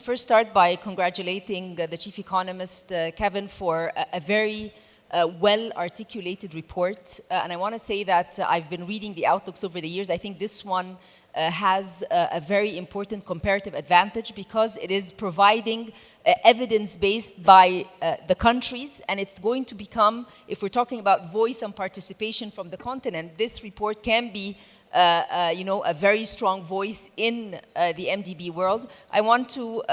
me first start by congratulating the chief economist, Kevin, for a very well-articulated report. And I want to say that I've been reading the outlooks over the years. I think this one has a very important comparative advantage because it is providing evidence based by the countries, and it's going to become, if we're talking about voice and participation from the continent, this report can be a very strong voice in the MDB world. I want to,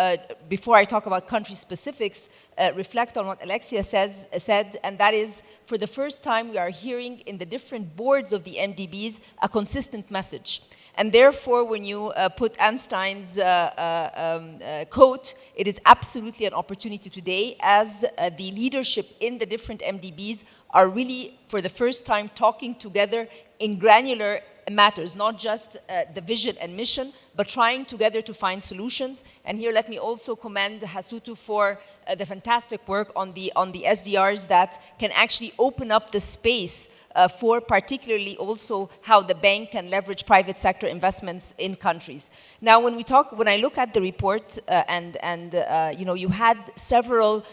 before I talk about country specifics, reflect on what Alexia said, and that is, for the first time, we are hearing in the different boards of the MDBs a consistent message. And therefore, when you put Einstein's quote, it is absolutely an opportunity today as the leadership in the different MDBs are really, for the first time, talking together in granular matters, not just the vision and mission, but trying together to find solutions. And here, let me also commend Hasutu for the fantastic work on the SDRs that can actually open up the space for particularly also how the bank can leverage private sector investments in countries. Now, when I look at the report you had several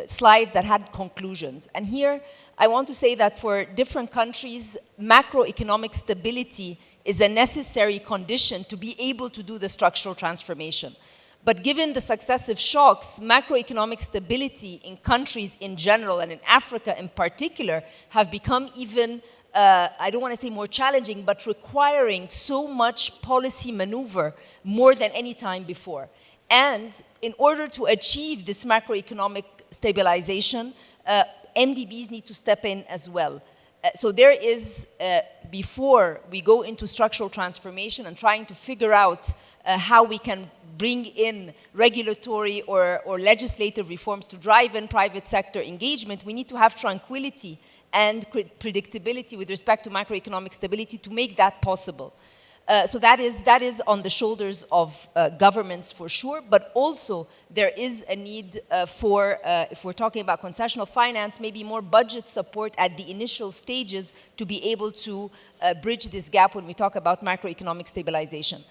slides that had conclusions. And here, I want to say that for different countries, macroeconomic stability is a necessary condition to be able to do the structural transformation. But given the successive shocks, macroeconomic stability in countries in general and in Africa in particular have become even, I don't want to say more challenging, but requiring so much policy maneuver more than any time before. And in order to achieve this macroeconomic stabilization, MDBs need to step in as well. So there is, before we go into structural transformation and trying to figure out how we can bring in regulatory or legislative reforms to drive in private sector engagement, we need to have tranquility and predictability with respect to macroeconomic stability to make that possible. So that is on the shoulders of governments for sure, but also there is a need for, if we're talking about concessional finance, maybe more budget support at the initial stages to be able to bridge this gap when we talk about macroeconomic stabilization.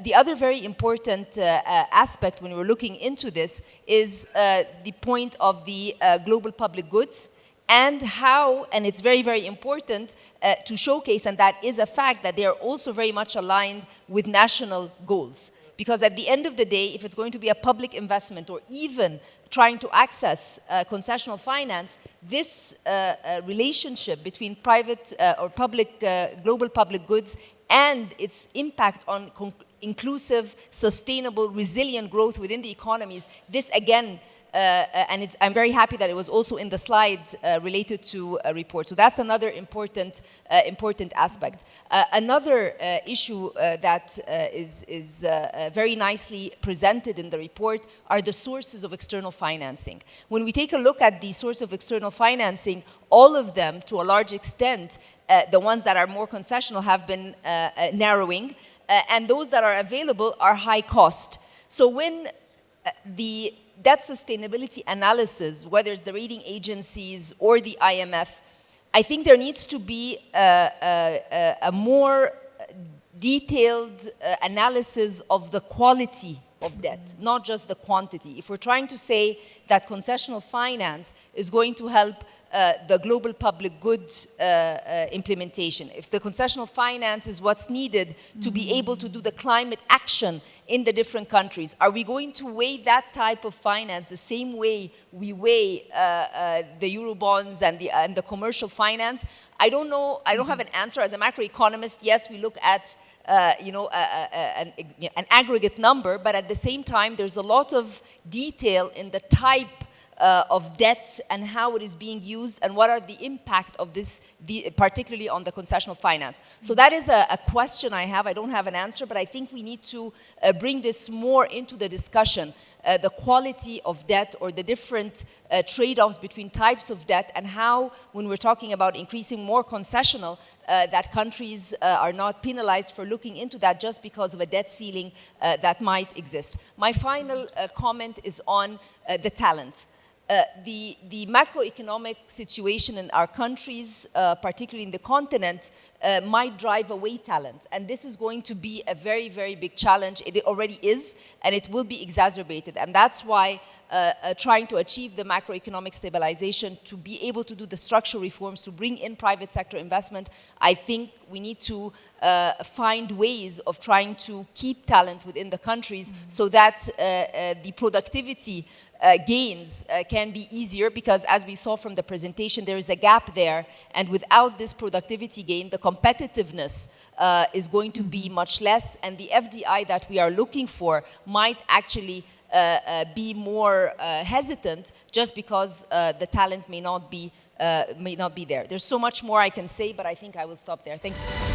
The other very important aspect when we're looking into this is the point of the global public goods, and how, and it's very, very important to showcase, and that is a fact, that they are also very much aligned with national goals. Because at the end of the day, if it's going to be a public investment or even trying to access concessional finance, this relationship between private or public, global public goods and its impact on inclusive, sustainable, resilient growth within the economies, this again, I'm very happy that it was also in the slides related to a report. So that's another important aspect. Another issue that is very nicely presented in the report are the sources of external financing. When we take a look at the source of external financing, all of them, to a large extent, the ones that are more concessional have been narrowing, and those that are available are high cost. So when the debt sustainability analysis, whether it's the rating agencies or the IMF, I think there needs to be a more detailed analysis of the quality of debt, not just the quantity. If we're trying to say that concessional finance is going to help the global public goods implementation, if the concessional finance is what's needed to be able to do the climate action in the different countries, are we going to weigh that type of finance the same way we weigh the Eurobonds and the commercial finance? I don't know. I don't have an answer. As a macroeconomist, yes, we look at an aggregate number, but at the same time, there's a lot of detail in the type of debt and how it is being used and what are the impact of this, particularly on the concessional finance. So that is a question I have. I don't have an answer, but I think we need to bring this more into the discussion, the quality of debt or the different trade-offs between types of debt, and how, when we're talking about increasing more concessional, that countries are not penalized for looking into that just because of a debt ceiling that might exist. My final comment is on the talent. The macroeconomic situation in our countries, particularly in the continent, might drive away talent. And this is going to be a very, very big challenge. It already is, and it will be exacerbated. And that's why trying to achieve the macroeconomic stabilization, to be able to do the structural reforms, to bring in private sector investment, I think we need to find ways of trying to keep talent within the countries so that the productivity gains can be easier, because as we saw from the presentation, there is a gap there, and without this productivity gain, the competitiveness is going to be much less, and the FDI that we are looking for might actually be more hesitant just because the talent may not be there. There's so much more I can say, but I think I will stop there. Thank you.